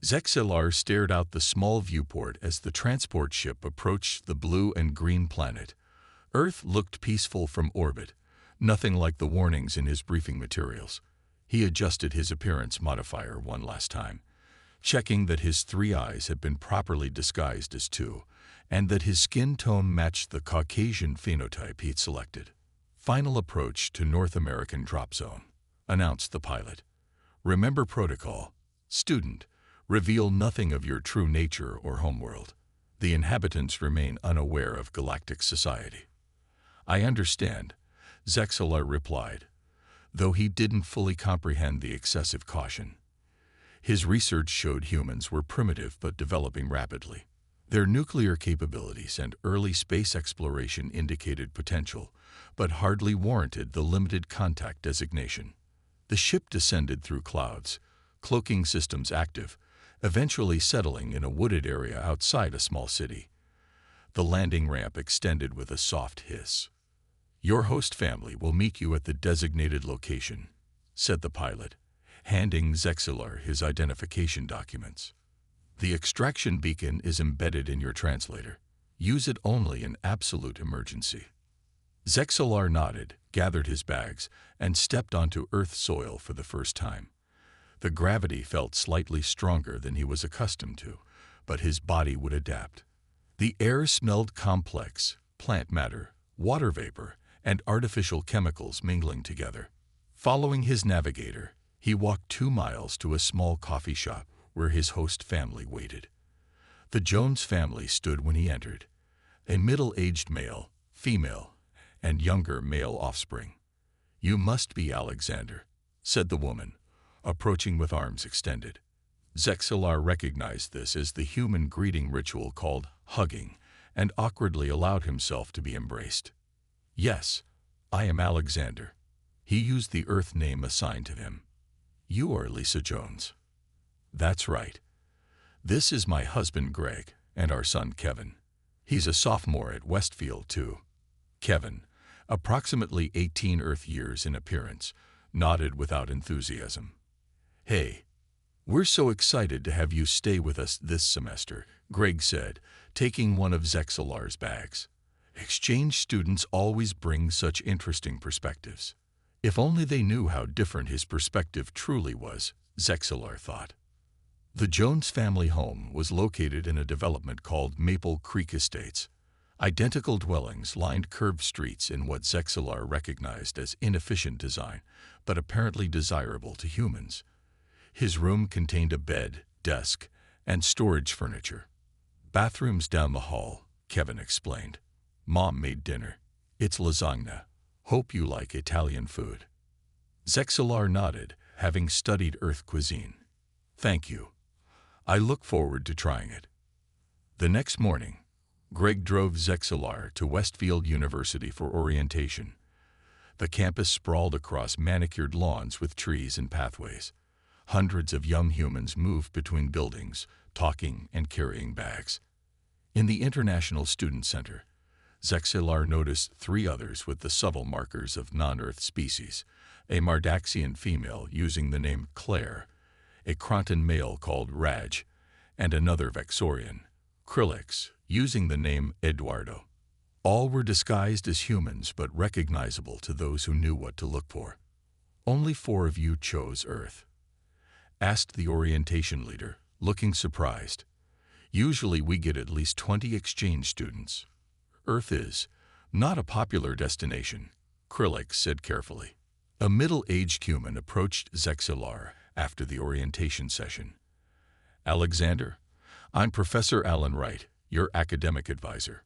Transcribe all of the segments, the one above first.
Zexelar stared out the small viewport as the transport ship approached the blue and green planet. Earth looked peaceful from orbit, nothing like the warnings in his briefing materials. He adjusted his appearance modifier one last time, checking that his 3 eyes had been properly disguised as 2, and that his skin tone matched the Caucasian phenotype he'd selected. "Final approach to North American drop zone," announced the pilot. "Remember protocol. Student, reveal nothing of your true nature or homeworld. The inhabitants remain unaware of galactic society." "I understand," Zexelar replied, though he didn't fully comprehend the excessive caution. His research showed humans were primitive but developing rapidly. Their nuclear capabilities and early space exploration indicated potential, but hardly warranted the limited contact designation. The ship descended through clouds, cloaking systems active, eventually settling in a wooded area outside a small city. The landing ramp extended with a soft hiss. "Your host family will meet you at the designated location," said the pilot, handing Zexelar his identification documents. "The extraction beacon is embedded in your translator. Use it only in absolute emergency." Zexelar nodded, gathered his bags, and stepped onto Earth soil for the first time. The gravity felt slightly stronger than he was accustomed to, but his body would adapt. The air smelled complex, plant matter, water vapor, and artificial chemicals mingling together. Following his navigator, he walked 2 miles to a small coffee shop where his host family waited. The Jones family stood when he entered, a middle-aged male, female, and younger male offspring. "You must be Alexander," said the woman, approaching with arms extended. Zexelar recognized this as the human greeting ritual called hugging, and awkwardly allowed himself to be embraced. "Yes, I am Alexander." He used the Earth name assigned to him. "You are Lisa Jones." "That's right. This is my husband Greg, and our son Kevin. He's a sophomore at Westfield too." Kevin, approximately 18 Earth years in appearance, nodded without enthusiasm. "Hey, we're so excited to have you stay with us this semester," Greg said, taking one of Zexelar's bags. "Exchange students always bring such interesting perspectives." If only they knew how different his perspective truly was, Zexelar thought. The Jones family home was located in a development called Maple Creek Estates. Identical dwellings lined curved streets in what Zexelar recognized as inefficient design, but apparently desirable to humans. His room contained a bed, desk, and storage furniture. "Bathrooms down the hall," Kevin explained. "Mom made dinner. It's lasagna. Hope you like Italian food." Zexelar nodded, having studied Earth cuisine. "Thank you. I look forward to trying it." The next morning, Greg drove Zexelar to Westfield University for orientation. The campus sprawled across manicured lawns with trees and pathways. Hundreds of young humans moved between buildings, talking and carrying bags. In the International Student Center, Zexelar noticed 3 others with the subtle markers of non-Earth species: a Mardaxian female using the name Claire, a Krontan male called Raj, and another Vexorian, Krillix, using the name Eduardo. All were disguised as humans but recognizable to those who knew what to look for. "Only 4 of you chose Earth?" asked the orientation leader, looking surprised. "Usually we get at least 20 exchange students." "Earth is not a popular destination," Krillix said carefully. A middle-aged human approached Zexelar after the orientation session. "Alexander, I'm Professor Alan Wright, your academic advisor."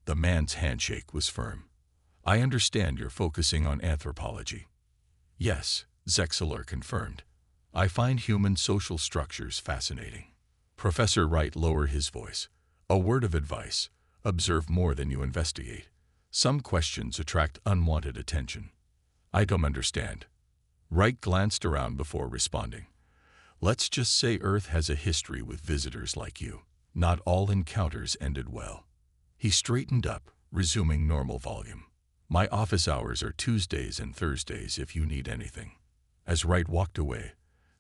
The man's handshake was firm. "I understand you're focusing on anthropology." "Yes," Zexelar confirmed. "I find human social structures fascinating." Professor Wright lowered his voice. "A word of advice: observe more than you investigate. Some questions attract unwanted attention." "I don't understand." Wright glanced around before responding. "Let's just say Earth has a history with visitors like you. Not all encounters ended well." He straightened up, resuming normal volume. "My office hours are Tuesdays and Thursdays if you need anything." As Wright walked away,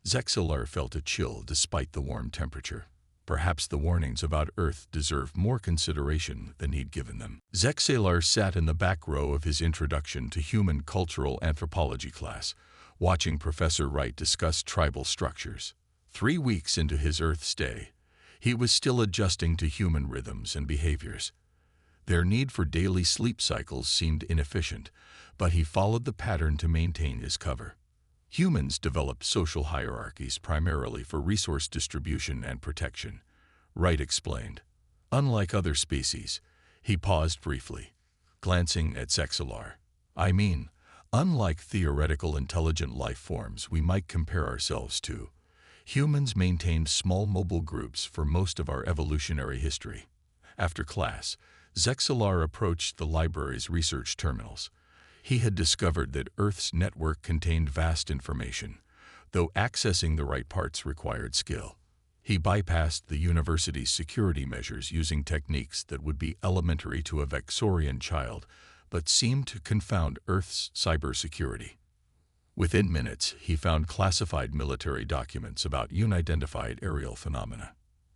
Zexalar felt a chill despite the warm temperature. Perhaps the warnings about Earth deserved more consideration than he'd given them. Zexalar sat in the back row of his Introduction to Human Cultural Anthropology class, watching Professor Wright discuss tribal structures. 3 weeks into his Earth stay, he was still adjusting to human rhythms and behaviors. Their need for daily sleep cycles seemed inefficient, but he followed the pattern to maintain his cover. Humans developed social hierarchies primarily for resource distribution and protection, Wright explained. Unlike other species, he paused briefly, glancing at Zexalar. I mean, unlike theoretical intelligent life forms we might compare ourselves to, humans maintained small mobile groups for most of our evolutionary history. After class, Zexalar approached the library's research terminals. He had discovered that Earth's network contained vast information, though accessing the right parts required skill. He bypassed the university's security measures using techniques that would be elementary to a Vexorian child, but seemed to confound Earth's cybersecurity. Within minutes, he found classified military documents about unidentified aerial phenomena.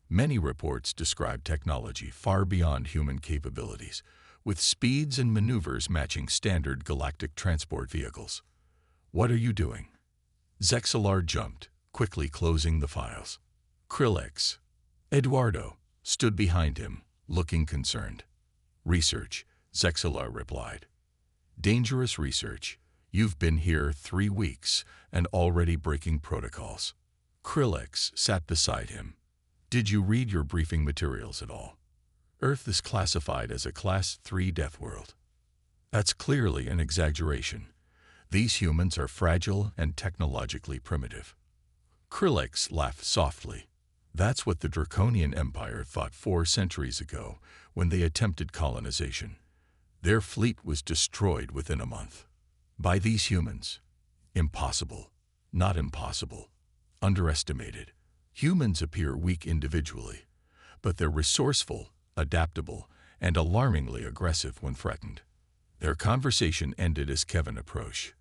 Many reports described technology far beyond human capabilities, with speeds and maneuvers matching standard galactic transport vehicles. What are you doing? Zexalar jumped, quickly closing the files. Krillex. Eduardo stood behind him, looking concerned. Research, Zexalar replied. Dangerous research. You've been here 3 weeks and already breaking protocols. Krillex sat beside him. Did you read your briefing materials at all? Earth is classified as a Class 3 death world. That's clearly an exaggeration. These humans are fragile and technologically primitive. Krillex laughed softly. That's what the Draconian Empire thought 4 centuries ago when they attempted colonization. Their fleet was destroyed within a month. By these humans. Impossible. Not impossible. Underestimated. Humans appear weak individually, but they're resourceful, adaptable, and alarmingly aggressive when threatened. Their conversation ended as Kevin approached.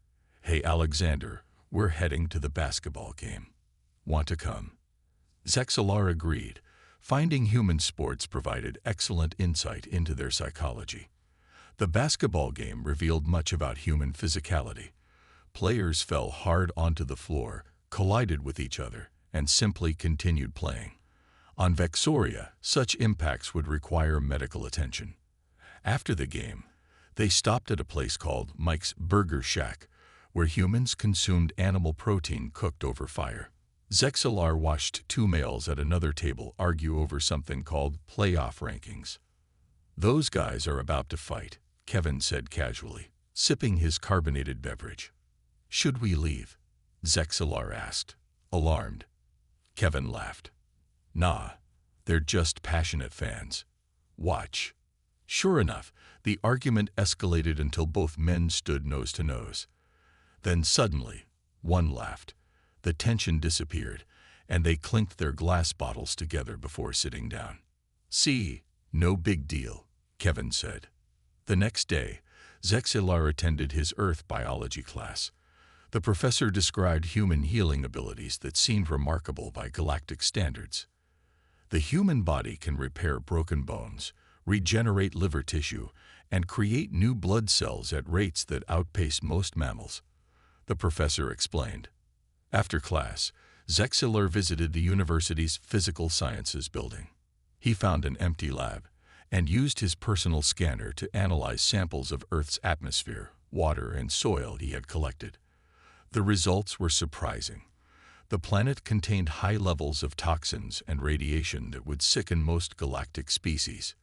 Hey Alexander, we're heading to the basketball game. Want to come? Zexalar agreed, finding human sports provided excellent insight into their psychology. The basketball game revealed much about human physicality. Players fell hard onto the floor, collided with each other, and simply continued playing. On Vexoria, such impacts would require medical attention. After the game, they stopped at a place called Mike's Burger Shack, where humans consumed animal protein cooked over fire. Zexalar watched 2 males at another table argue over something called playoff rankings. Those guys are about to fight, Kevin said casually, sipping his carbonated beverage. Should we leave? Zexalar asked, alarmed. Kevin laughed. Nah, they're just passionate fans. Watch. Sure enough, the argument escalated until both men stood nose to nose. Then suddenly, one laughed. The tension disappeared, and they clinked their glass bottles together before sitting down. See, no big deal, Kevin said. The next day, Zexalar attended his Earth biology class. The professor described human healing abilities that seemed remarkable by galactic standards. The human body can repair broken bones, regenerate liver tissue, and create new blood cells at rates that outpace most mammals, the professor explained. After class, Zexalar visited the university's physical sciences building. He found an empty lab and used his personal scanner to analyze samples of Earth's atmosphere, water, and soil he had collected. The results were surprising. The planet contained high levels of toxins and radiation that would sicken most galactic species.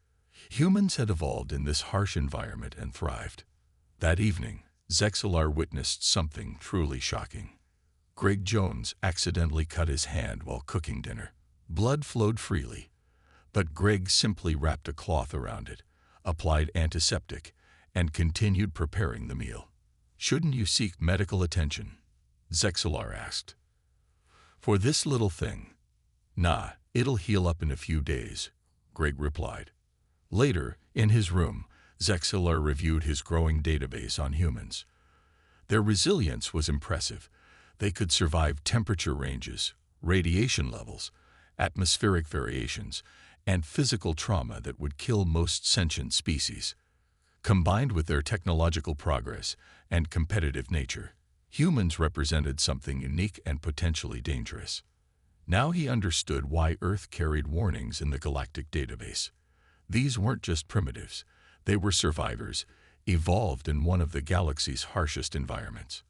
Humans had evolved in this harsh environment and thrived. That evening, Zexalar witnessed something truly shocking. Greg Jones accidentally cut his hand while cooking dinner. Blood flowed freely, but Greg simply wrapped a cloth around it, applied antiseptic, and continued preparing the meal. Shouldn't you seek medical attention? Zexalar asked. For this little thing? Nah, it'll heal up in a few days, Greg replied. Later, in his room, Zexalar reviewed his growing database on humans. Their resilience was impressive. They could survive temperature ranges, radiation levels, atmospheric variations, and physical trauma that would kill most sentient species. Combined with their technological progress and competitive nature, humans represented something unique and potentially dangerous. Now he understood why Earth carried warnings in the galactic database. These weren't just primitives. They were survivors, evolved in one of the galaxy's harshest environments.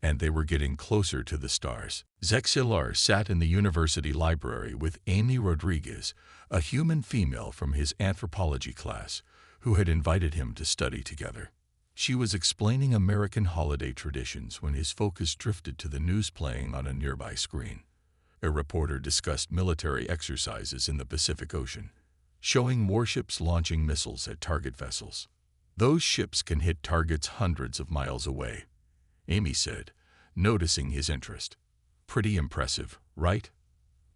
And they were getting closer to the stars. Zexelar sat in the university library with Amy Rodriguez, a human female from his anthropology class, who had invited him to study together. She was explaining American holiday traditions when his focus drifted to the news playing on a nearby screen. A reporter discussed military exercises in the Pacific Ocean, showing warships launching missiles at target vessels. Those ships can hit targets hundreds of miles away, Amy said, noticing his interest. Pretty impressive, right?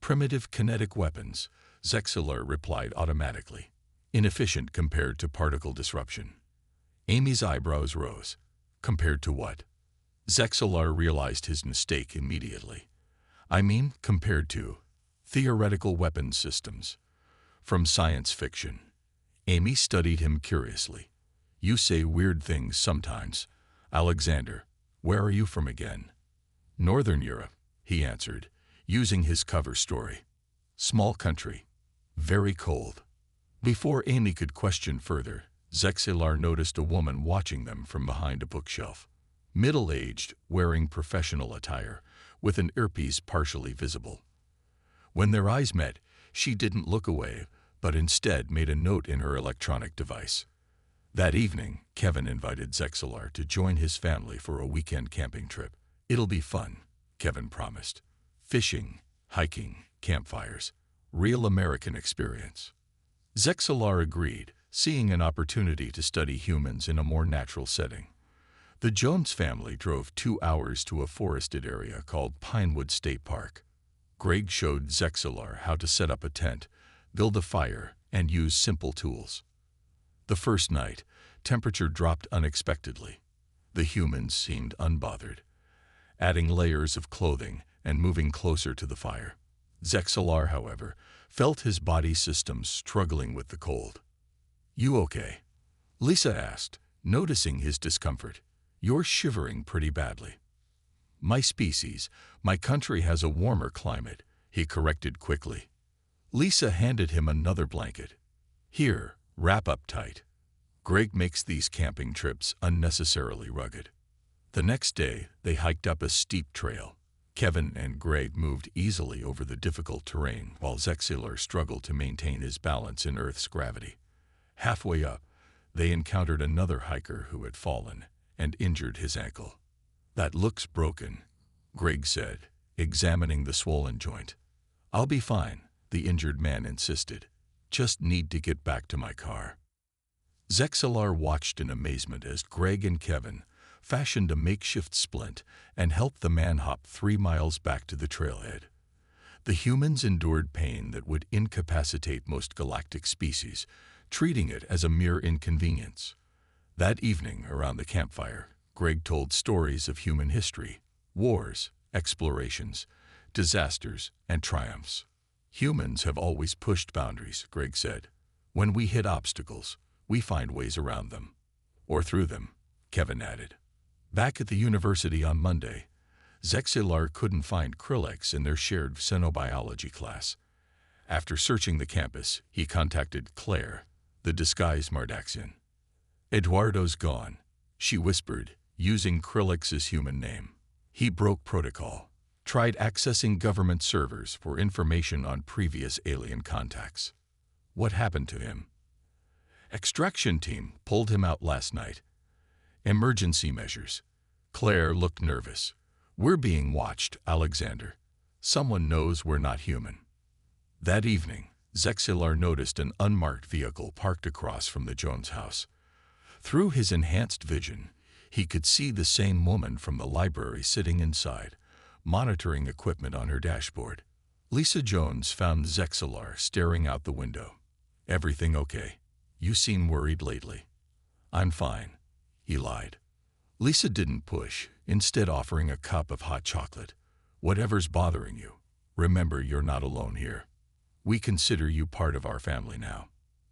Primitive kinetic weapons, Zexelar replied automatically. Inefficient compared to particle disruption. Amy's eyebrows rose. Compared to what? Zexelar realized his mistake immediately. I mean, compared to theoretical weapons systems. From science fiction. Amy studied him curiously. You say weird things sometimes. Alexander, where are you from again? Northern Europe, he answered, using his cover story. Small country. Very cold. Before Amy could question further, Zexelar noticed a woman watching them from behind a bookshelf. Middle-aged, wearing professional attire, with an earpiece partially visible. When their eyes met, she didn't look away, but instead made a note in her electronic device. That evening, Kevin invited Zexelar to join his family for a weekend camping trip. It'll be fun, Kevin promised. Fishing, hiking, campfires. Real American experience. Zexelar agreed, seeing an opportunity to study humans in a more natural setting. The Jones family drove 2 hours to a forested area called Pinewood State Park. Greg showed Zexelar how to set up a tent, build a fire, and use simple tools. The first night, temperature dropped unexpectedly. The humans seemed unbothered, adding layers of clothing and moving closer to the fire. Zexelar, however, felt his body systems struggling with the cold. You okay? Lisa asked, noticing his discomfort. You're shivering pretty badly. My species, my country has a warmer climate, he corrected quickly. Lisa handed him another blanket. Here, wrap up tight. Greg makes these camping trips unnecessarily rugged. The next day, they hiked up a steep trail. Kevin and Greg moved easily over the difficult terrain while Zexelar struggled to maintain his balance in Earth's gravity. Halfway up, they encountered another hiker who had fallen and injured his ankle. That looks broken, Greg said, examining the swollen joint. I'll be fine, the injured man insisted. Just need to get back to my car. Zexelar watched in amazement as Greg and Kevin fashioned a makeshift splint and helped the man hop 3 miles back to the trailhead. The humans endured pain that would incapacitate most galactic species, treating it as a mere inconvenience. That evening, around the campfire, Greg told stories of human history, wars, explorations, disasters, and triumphs. Humans have always pushed boundaries, Greg said. When we hit obstacles, we find ways around them. Or through them, Kevin added. Back at the university on Monday, Zexelar couldn't find Krillex in their shared xenobiology class. After searching the campus, he contacted Claire, the disguised Mardaxian. Eduardo's gone, she whispered, using Krillex's human name. He broke protocol, tried accessing government servers for information on previous alien contacts. What happened to him? Extraction team pulled him out last night. Emergency measures. Claire looked nervous. We're being watched, Alexander. Someone knows we're not human. That evening, Zexelar noticed an unmarked vehicle parked across from the Jones house. Through his enhanced vision, he could see the same woman from the library sitting inside, monitoring equipment on her dashboard. Lisa Jones found Zexelar staring out the window. Everything okay? You seem worried lately. I'm fine, he lied. Lisa didn't push, instead offering a cup of hot chocolate. Whatever's bothering you, remember you're not alone here. We consider you part of our family now.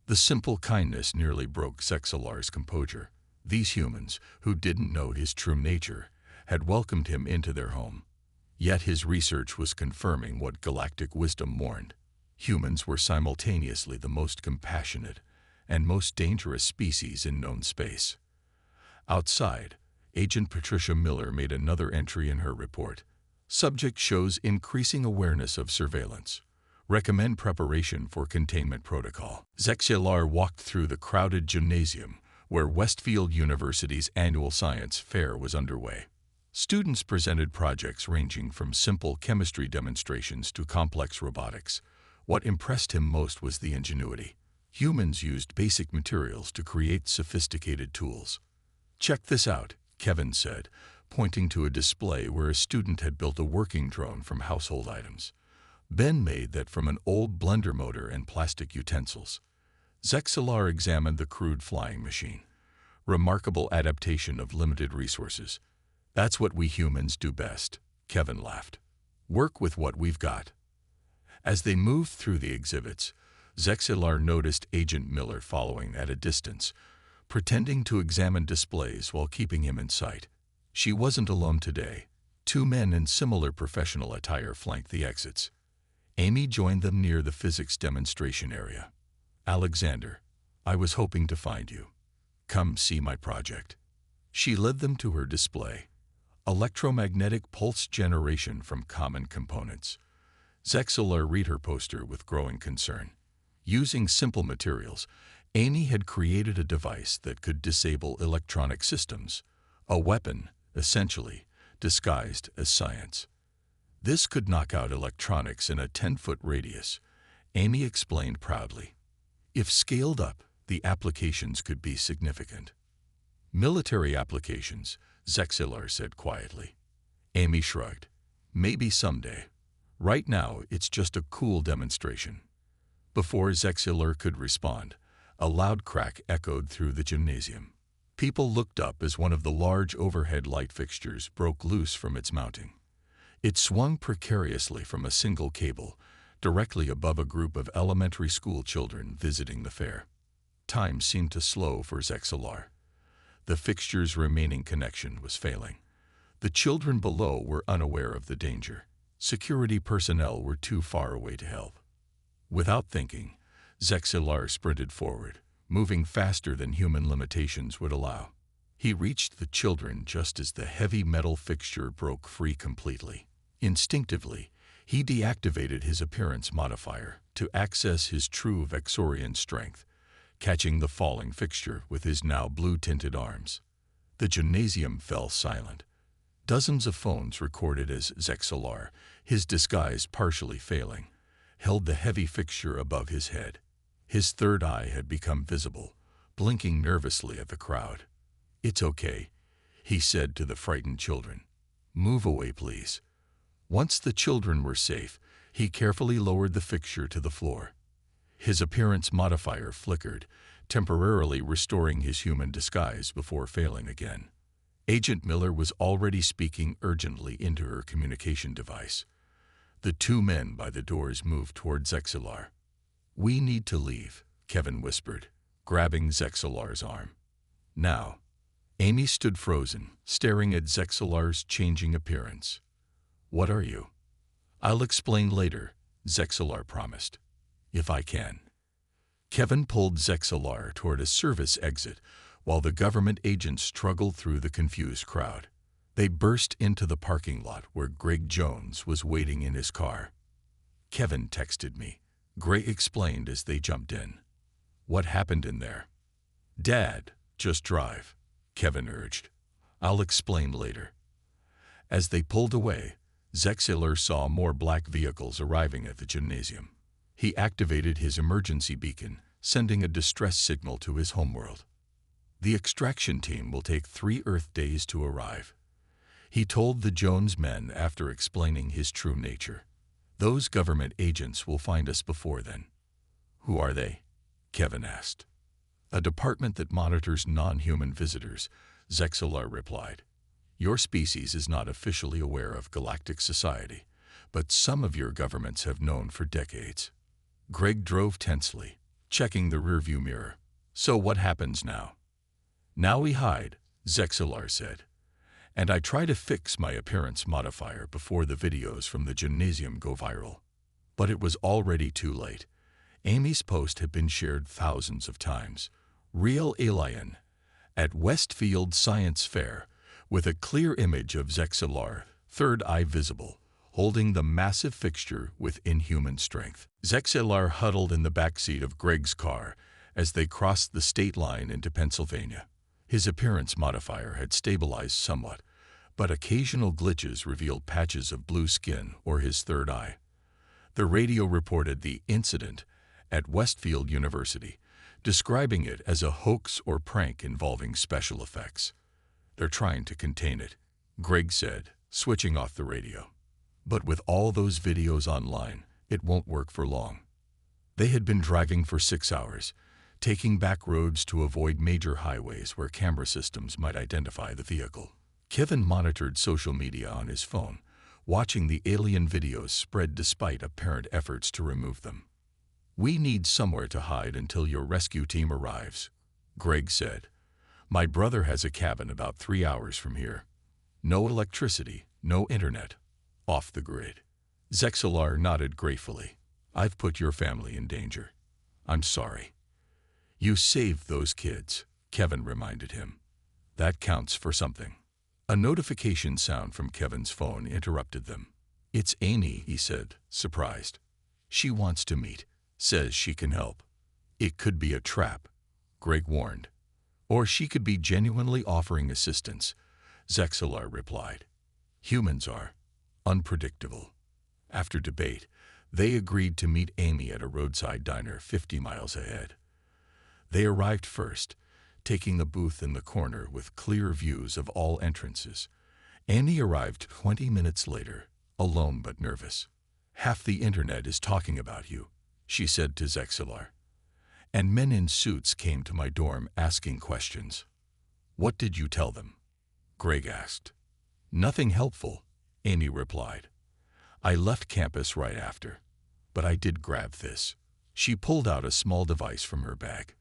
The simple kindness nearly broke Zexalar's composure. These humans, who didn't know his true nature, had welcomed him into their home. Yet his research was confirming what galactic wisdom warned. Humans were simultaneously the most compassionate and most dangerous species in known space. Outside, Agent Patricia Miller made another entry in her report. Subject shows increasing awareness of surveillance. Recommend preparation for containment protocol. Zexalar walked through the crowded gymnasium where Westfield University's annual science fair was underway. Students presented projects ranging from simple chemistry demonstrations to complex robotics. What impressed him most was the ingenuity. Humans used basic materials to create sophisticated tools. "Check this out," Kevin said, pointing to a display where a student had built a working drone from household items. Ben made that from an old blender motor and plastic utensils. Zexalar examined the crude flying machine. Remarkable adaptation of limited resources. "That's what we humans do best," Kevin laughed. "Work with what we've got." As they moved through the exhibits, Zexalar noticed Agent Miller following at a distance, pretending to examine displays while keeping him in sight. She wasn't alone today. Two men in similar professional attire flanked the exits. Amy joined them near the physics demonstration area. "Alexander, I was hoping to find you. Come see my project." She led them to her display. Electromagnetic pulse generation from common components. Zexalar read her poster with growing concern. Using simple materials, Amy had created a device that could disable electronic systems. A weapon, essentially, disguised as science. This could knock out electronics in a 10-foot radius, Amy explained proudly. If scaled up, the applications could be significant. "Military applications," Zexalar said quietly. Amy shrugged. "Maybe someday. Right now, it's just a cool demonstration." Before Zexalar could respond, a loud crack echoed through the gymnasium. People looked up as one of the large overhead light fixtures broke loose from its mounting. It swung precariously from a single cable, directly above a group of elementary school children visiting the fair. Time seemed to slow for Zexalar. The fixture's remaining connection was failing. The children below were unaware of the danger. Security personnel were too far away to help. Without thinking, Zexalar sprinted forward, moving faster than human limitations would allow. He reached the children just as the heavy metal fixture broke free completely. Instinctively, he deactivated his appearance modifier to access his true Vexorian strength, catching the falling fixture with his now blue-tinted arms. The gymnasium fell silent. Dozens of phones recorded as Zexalar, his disguise partially failing, held the heavy fixture above his head. His third eye had become visible, blinking nervously at the crowd. "It's okay," he said to the frightened children. "Move away, please." Once the children were safe, he carefully lowered the fixture to the floor. His appearance modifier flickered, temporarily restoring his human disguise before failing again. Agent Miller was already speaking urgently into her communication device. The two men by the doors moved toward Zexalar. "We need to leave," Kevin whispered, grabbing Zexalar's arm. "Now." Amy stood frozen, staring at Zexalar's changing appearance. "What are you?" "I'll explain later," Zexalar promised. "If I can." Kevin pulled Zexalar toward a service exit while the government agents struggled through the confused crowd. They burst into the parking lot where Greg Jones was waiting in his car. "Kevin texted me," Greg explained as they jumped in. "What happened in there?" "Dad, just drive," Kevin urged. "I'll explain later." As they pulled away, Zexalar saw more black vehicles arriving at the gymnasium. He activated his emergency beacon, sending a distress signal to his homeworld. "The extraction team will take 3 Earth days to arrive," he told the Jones men after explaining his true nature. "Those government agents will find us before then." "Who are they?" Kevin asked. "A department that monitors non-human visitors," Zexalar replied. Your species is not officially aware of galactic society, but some of your governments have known for decades. Greg drove tensely, checking the rearview mirror. So what happens now? Now we hide, Zexalar said. And I try to fix my appearance modifier before the videos from the gymnasium go viral. But it was already too late. Amy's post had been shared thousands of times. Real alien at Westfield Science Fair, with a clear image of Zexalar, third eye visible, holding the massive fixture with inhuman strength. Zexalar huddled in the backseat of Greg's car as they crossed the state line into Pennsylvania. His appearance modifier had stabilized somewhat, but occasional glitches revealed patches of blue skin or his third eye. The radio reported the incident at Westfield University, describing it as a hoax or prank involving special effects. They're trying to contain it, Greg said, switching off the radio. But with all those videos online, it won't work for long. They had been driving for 6 hours, taking back roads to avoid major highways where camera systems might identify the vehicle. Kevin monitored social media on his phone, watching the alien videos spread despite apparent efforts to remove them. We need somewhere to hide until your rescue team arrives, Greg said. My brother has a cabin about 3 hours from here. No electricity, no internet. Off the grid. Zexalar nodded gratefully. I've put your family in danger. I'm sorry. You saved those kids, Kevin reminded him. That counts for something. A notification sound from Kevin's phone interrupted them. It's Amy, he said, surprised. She wants to meet, says she can help. It could be a trap, Greg warned. Or she could be genuinely offering assistance, Zexalar replied. Humans are unpredictable. After debate, they agreed to meet Amy at a roadside diner 50 miles ahead. They arrived first, taking the booth in the corner with clear views of all entrances. Amy arrived 20 minutes later, alone but nervous. Half the internet is talking about you, she said to Zexalar. And men in suits came to my dorm asking questions. What did you tell them? Greg asked. Nothing helpful, Amy replied. I left campus right after, but I did grab this. She pulled out a small device from her bag.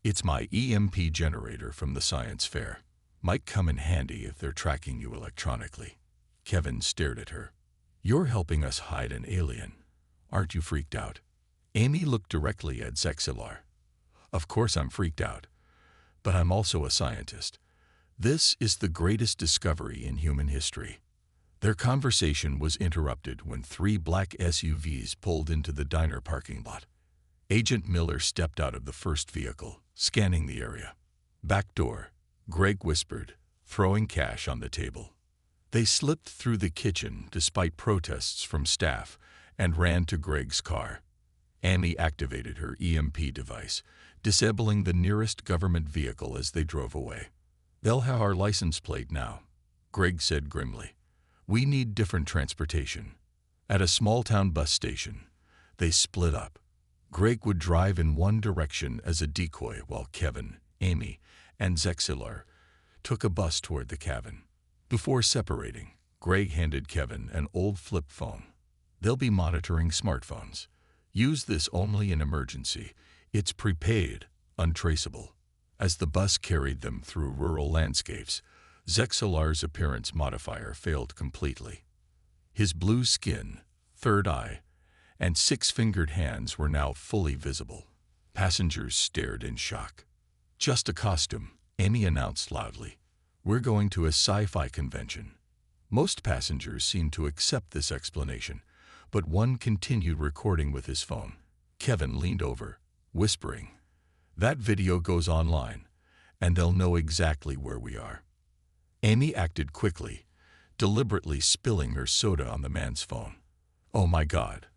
It's my EMP generator from the science fair. Might come in handy if they're tracking you electronically. Kevin stared at her. You're helping us hide an alien. Aren't you freaked out? Amy looked directly at Zexalar. Of course I'm freaked out, but I'm also a scientist. This is the greatest discovery in human history. Their conversation was interrupted when 3 black SUVs pulled into the diner parking lot. Agent Miller stepped out of the first vehicle, scanning the area. Back door, Greg whispered, throwing cash on the table. They slipped through the kitchen despite protests from staff and ran to Greg's car. Amy activated her EMP device, disabling the nearest government vehicle as they drove away. They'll have our license plate now, Greg said grimly. We need different transportation. At a small-town bus station, they split up. Greg would drive in one direction as a decoy while Kevin, Amy, and Zexalar took a bus toward the cabin. Before separating, Greg handed Kevin an old flip phone. They'll be monitoring smartphones. Use this only in emergency. It's prepaid, untraceable. As the bus carried them through rural landscapes, Zexalar's appearance modifier failed completely. His blue skin, third eye, and 6-fingered hands were now fully visible. Passengers stared in shock. Just a costume, Amy announced loudly. We're going to a sci-fi convention. Most passengers seemed to accept this explanation, but one continued recording with his phone. Kevin leaned over, whispering, That video goes online, and they'll know exactly where we are. Amy acted quickly, deliberately spilling her soda on the man's phone. Oh my God.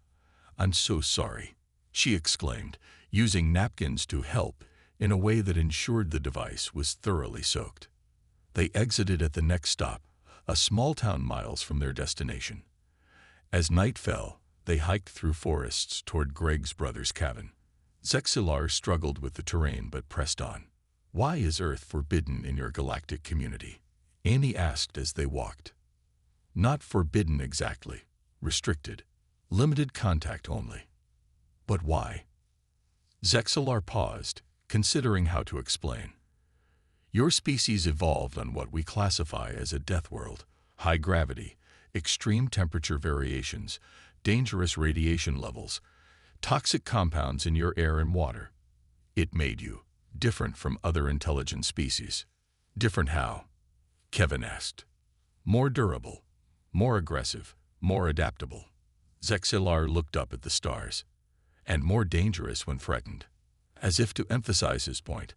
I'm so sorry, she exclaimed, using napkins to help in a way that ensured the device was thoroughly soaked. They exited at the next stop, a small town miles from their destination. As night fell, they hiked through forests toward Greg's brother's cabin. Zexalar struggled with the terrain but pressed on. "Why is Earth forbidden in your galactic community?" Amy asked as they walked. "Not forbidden exactly. Restricted. Limited contact only." "But why?" Zexalar paused, considering how to explain. "Your species evolved on what we classify as a death world. High gravity, extreme temperature variations, dangerous radiation levels, toxic compounds in your air and water. It made you different from other intelligent species." "Different how?" Kevin asked. "More durable, more aggressive, more adaptable." Zexalar looked up at the stars. "And more dangerous when threatened." As if to emphasize his point,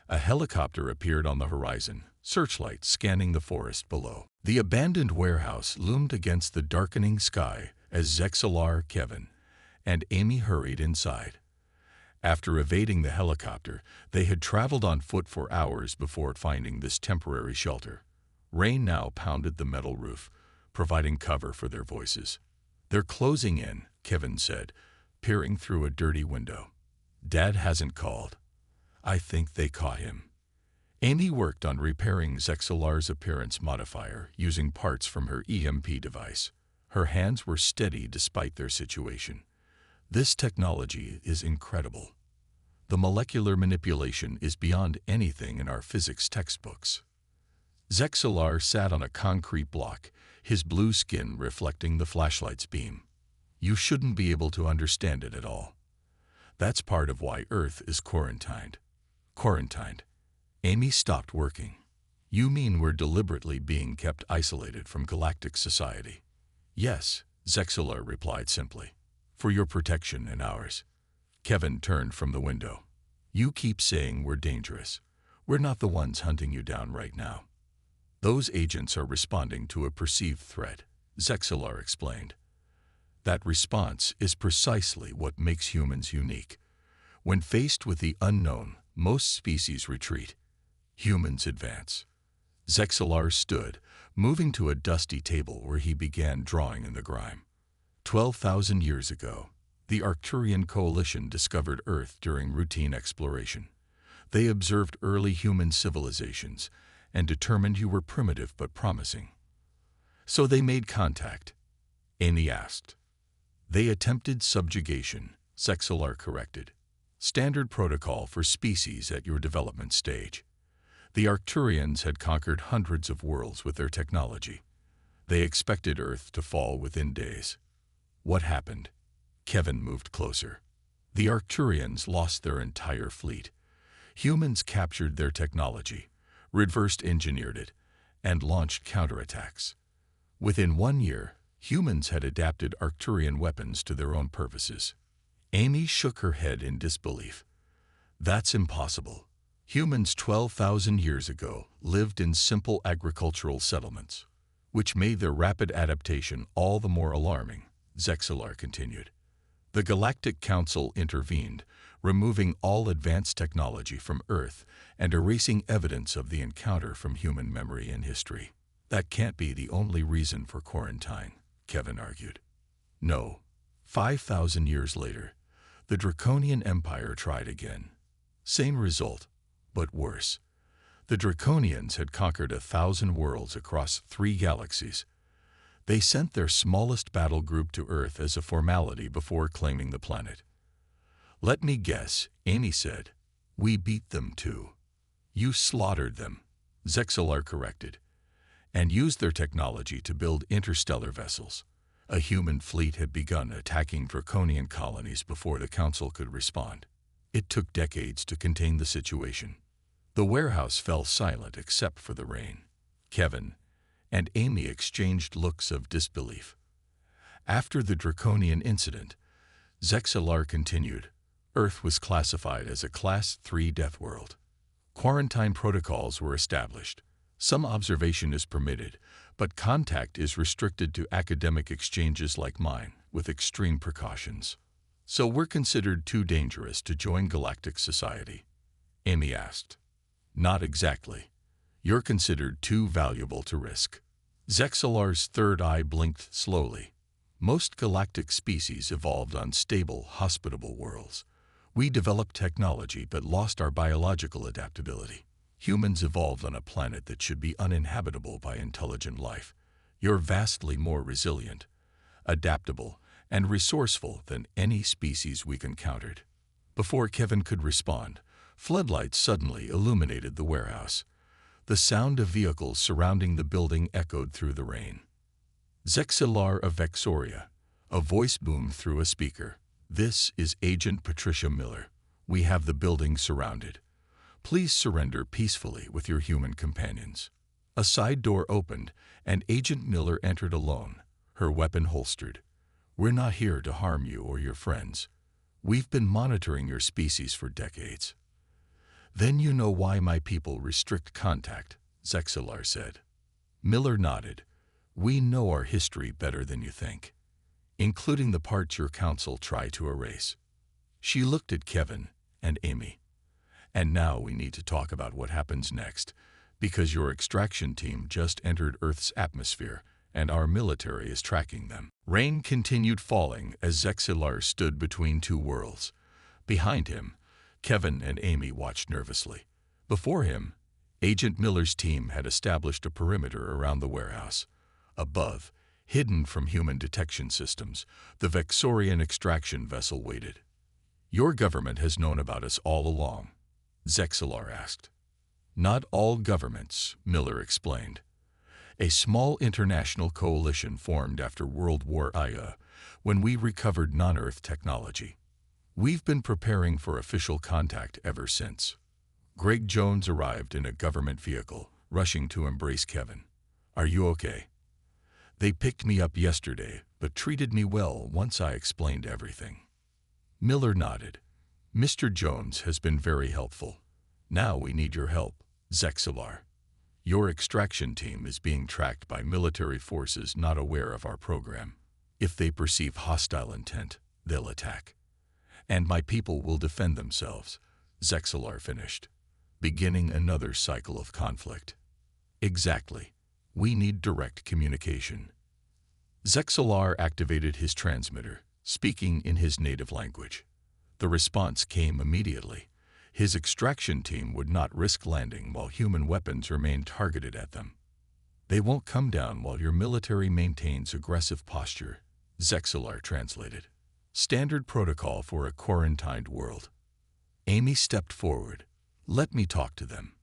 a helicopter appeared on the horizon, searchlights scanning the forest below. The abandoned warehouse loomed against the darkening sky as Zexalar, Kevin, and Amy hurried inside. After evading the helicopter, they had traveled on foot for hours before finding this temporary shelter. Rain now pounded the metal roof, providing cover for their voices. "They're closing in," Kevin said, peering through a dirty window. "Dad hasn't called. I think they caught him." Amy worked on repairing Zexalar's appearance modifier using parts from her EMP device. Her hands were steady despite their situation. "This technology is incredible. The molecular manipulation is beyond anything in our physics textbooks." Zexalar sat on a concrete block, his blue skin reflecting the flashlight's beam. "You shouldn't be able to understand it at all. That's part of why Earth is quarantined." "Quarantined?" Amy stopped working. "You mean we're deliberately being kept isolated from galactic society?" "Yes," Zexalar replied simply. "For your protection and ours." Kevin turned from the window. "You keep saying we're dangerous. We're not the ones hunting you down right now. Those agents are responding to a perceived threat," Zexalar explained. "That response is precisely what makes humans unique. When faced with the unknown, most species retreat. Humans advance." Zexalar stood, moving to a dusty table where he began drawing in the grime. 12,000 years ago, the Arcturian Coalition discovered Earth during routine exploration. They observed early human civilizations and determined you were primitive but promising. "So they made contact?" Amy asked. "They attempted subjugation," Zexalar corrected. "Standard protocol for species at your development stage." The Arcturians had conquered hundreds of worlds with their technology. They expected Earth to fall within days. "What happened?" Kevin moved closer. "The Arcturians lost their entire fleet. Humans captured their technology, reversed engineered it, and launched counterattacks. Within 1 year, humans had adapted Arcturian weapons to their own purposes." Amy shook her head in disbelief. "That's impossible. Humans 12,000 years ago lived in simple agricultural settlements, which made their rapid adaptation all the more alarming," Zexalar continued. "The Galactic Council intervened, removing all advanced technology from Earth and erasing evidence of the encounter from human memory and history." "That can't be the only reason for quarantine," Kevin argued. "No. 5,000 years later, the Draconian Empire tried again. Same result, but worse. The Draconians had conquered 1,000 worlds across 3 galaxies. They sent their smallest battle group to Earth as a formality before claiming the planet. "Let me guess," Amy said. "We beat them too." "You slaughtered them," Zexalar corrected, "and used their technology to build interstellar vessels. A human fleet had begun attacking Draconian colonies before the Council could respond. It took decades to contain the situation." The warehouse fell silent except for the rain. Kevin and Amy exchanged looks of disbelief. After the Draconian incident, Zexalar continued, Earth was classified as a Class 3 death world. Quarantine protocols were established. Some observation is permitted, but contact is restricted to academic exchanges like mine, with extreme precautions. "So we're considered too dangerous to join galactic society?" Amy asked. "Not exactly. You're considered too valuable to risk." Zexalar's third eye blinked slowly. "Most galactic species evolved on stable, hospitable worlds. We developed technology but lost our biological adaptability. Humans evolved on a planet that should be uninhabitable by intelligent life. You're vastly more resilient, adaptable, and resourceful than any species we've encountered." Before Kevin could respond, floodlights suddenly illuminated the warehouse. The sound of vehicles surrounding the building echoed through the rain. "Zexilar of Vexoria," a voice boomed through a speaker. "This is Agent Patricia Miller. We have the building surrounded. Please surrender peacefully with your human companions." A side door opened, and Agent Miller entered alone, her weapon holstered. "We're not here to harm you or your friends. We've been monitoring your species for decades." "Then you know why my people restrict contact," Zexilar said. Miller nodded. "We know our history better than you think, including the parts your council try to erase." She looked at Kevin and Amy. "And now we need to talk about what happens next, because your extraction team just entered Earth's atmosphere, and our military is tracking them." Rain continued falling as Zexilar stood between two worlds. Behind him, Kevin and Amy watched nervously. Before him, Agent Miller's team had established a perimeter around the warehouse. Above, hidden from human detection systems, the Vexorian extraction vessel waited. "Your government has known about us all along?" Zexilar asked. "Not all governments," Miller explained. "A small international coalition formed after World War I, when we recovered non-Earth technology. We've been preparing for official contact ever since." Greg Jones arrived in a government vehicle, rushing to embrace Kevin. "Are you okay?" "They picked me up yesterday, but treated me well once I explained everything." Miller nodded. "Mr. Jones has been very helpful. Now we need your help, Zexilar. Your extraction team is being tracked by military forces not aware of our program. If they perceive hostile intent, they'll attack. And my people will defend themselves," Zexilar finished, beginning another cycle of conflict. "Exactly. We need direct communication." Zexilar activated his transmitter, speaking in his native language. The response came immediately. His extraction team would not risk landing while human weapons remained targeted at them. "They won't come down while your military maintains aggressive posture," Zexilar translated. "Standard protocol for a quarantined world." Amy stepped forward. "Let me talk to them."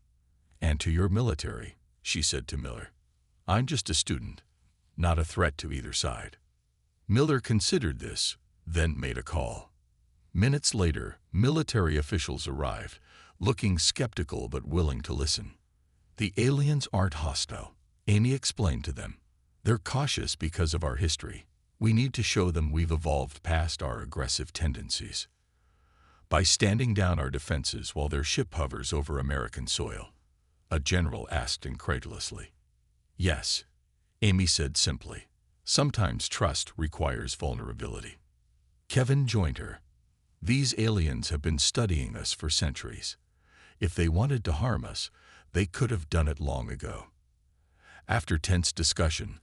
"And to your military," she said to Miller. "I'm just a student, not a threat to either side." Miller considered this, then made a call. Minutes later, military officials arrived, looking skeptical but willing to listen. "The aliens aren't hostile," Amy explained to them. "They're cautious because of our history. We need to show them we've evolved past our aggressive tendencies." "By standing down our defenses while their ship hovers over American soil?" a general asked incredulously. "Yes," Amy said simply. "Sometimes trust requires vulnerability." Kevin joined her. "These aliens have been studying us for centuries. If they wanted to harm us, they could have done it long ago." After tense discussion,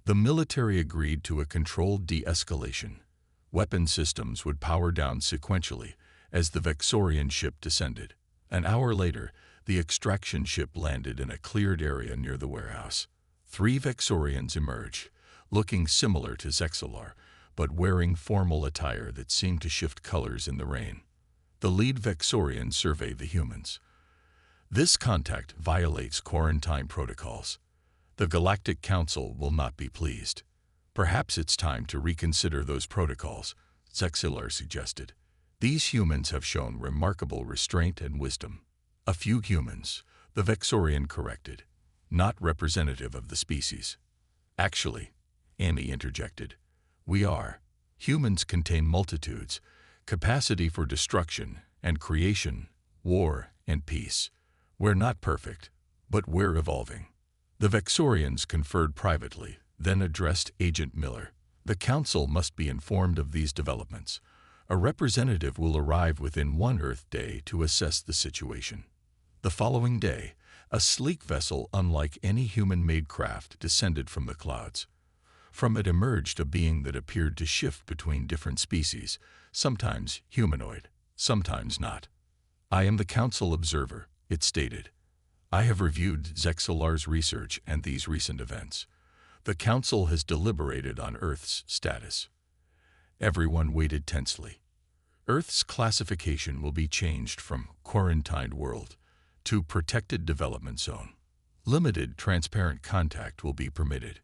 the military agreed to a controlled de-escalation. Weapon systems would power down sequentially as the Vexorian ship descended. An hour later, the extraction ship landed in a cleared area near the warehouse. 3 Vexorians emerged, looking similar to Zexilar, but wearing formal attire that seemed to shift colors in the rain. The lead Vexorian surveyed the humans. "This contact violates quarantine protocols. The Galactic Council will not be pleased. Perhaps it's time to reconsider those protocols," Zexilar suggested. "These humans have shown remarkable restraint and wisdom." "A few humans," the Vexorian corrected, "not representative of the species." "Actually," Amy interjected, "we are. Humans contain multitudes, capacity for destruction and creation, war and peace. We're not perfect, but we're evolving." The Vexorians conferred privately, then addressed Agent Miller. "The Council must be informed of these developments. A representative will arrive within 1 Earth day to assess the situation." The following day, a sleek vessel unlike any human-made craft descended from the clouds. From it emerged a being that appeared to shift between different species, sometimes humanoid, Sometimes not. I am the Council Observer, it stated. I have reviewed Zexalar's research and these recent events. The Council has deliberated on Earth's status. Everyone waited tensely. Earth's classification will be changed from quarantined world to protected development zone. Limited transparent contact will be permitted.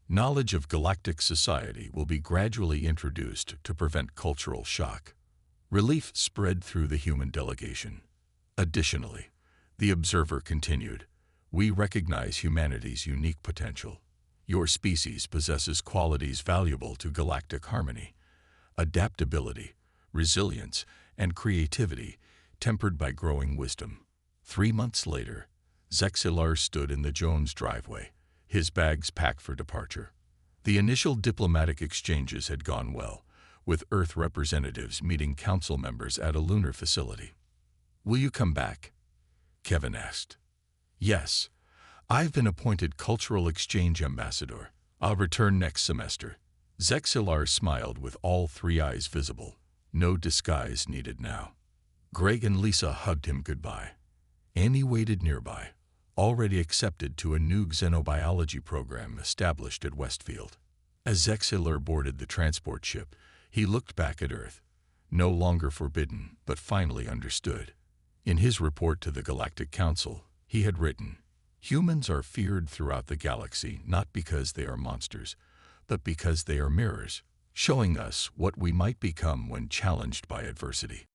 Knowledge of galactic society will be gradually introduced to prevent cultural shock. Relief spread through the human delegation. Additionally, the observer continued, we recognize humanity's unique potential. Your species possesses qualities valuable to galactic harmony, adaptability, resilience, and creativity, tempered by growing wisdom. 3 months later, Zexalar stood in the Jones driveway, his bags packed for departure. The initial diplomatic exchanges had gone well, with Earth representatives meeting council members at a lunar facility. Will you come back? Kevin asked. Yes. I've been appointed Cultural Exchange Ambassador. I'll return next semester. Zexalar smiled with all 3 eyes visible. No disguise needed now. Greg and Lisa hugged him goodbye. Annie waited nearby, already accepted to a new xenobiology program established at Westfield. As Zexalar boarded the transport ship, he looked back at Earth, no longer forbidden, but finally understood. In his report to the Galactic Council, he had written, humans are feared throughout the galaxy not because they are monsters, but because they are mirrors, showing us what we might become when challenged by adversity.